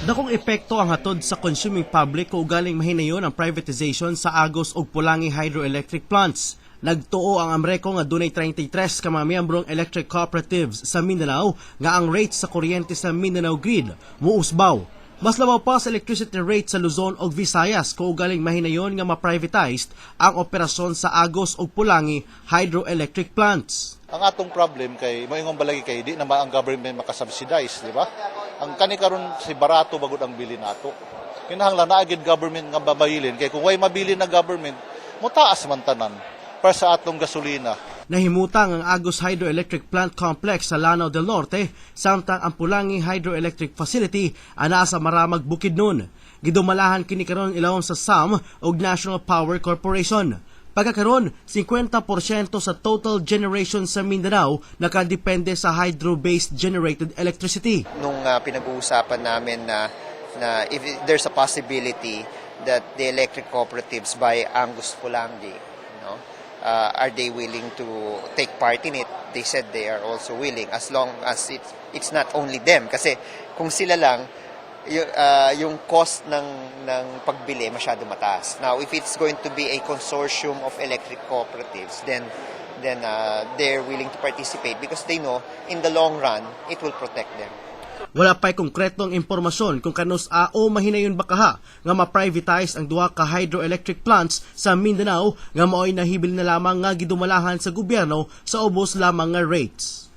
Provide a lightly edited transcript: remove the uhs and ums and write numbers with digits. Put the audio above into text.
Dakong epekto ang hatod sa consuming public kung galing mahinayon ang privatization sa Agos ug Pulangi hydroelectric plants. Nagtuo ang Amreco nga dunay 33 ka mga miyembrong electric cooperatives sa Mindanao nga ang rates sa kuryente sa Mindanao Grid muusbaw. Mas labaw pa sa electricity rate sa Luzon ug Visayas kung galing mahinayon nga ma-privatized ang operasyon sa Agos ug Pulangi hydroelectric plants. Ang atong problem kay moingon balagi kay di naman ang government makasubsidize, di ba? Ang kani karon si barato bagod ang bili nato. Kinahanglan na agad government nga babayilin kay kung way mabili na government, mutaas man tanan para sa atong gasolina. Nahimutang ang Agos Hydroelectric Plant Complex sa Lanao del Norte, samtang ang Pulangi Hydroelectric Facility ana sa Maramag Bukidnon. Gidumalahan kini karon ilawom sa SAM ug National Power Corporation. Pagkakaroon, 50% sa total generation sa Mindanao nakadepende sa hydro-based generated electricity. Nung pinag-uusapan namin na if there's a possibility that the electric cooperatives buy Angus Pulangi, are they willing to take part in it? They said they are also willing as long as it's not only them. Kasi kung sila lang, yung cost ng pagbili masyado mataas. Now, if it's going to be a consortium of electric cooperatives, then they're willing to participate because they know in the long run, it will protect them. Wala pa'y konkretong impormasyon kung kanus o mahinayon bakaha nga ma-privatize ang duha ka hydroelectric plants sa Mindanao nga mao'y nahibil na lamang nga gidumalahan sa gobyerno sa ubos lamang nga rates.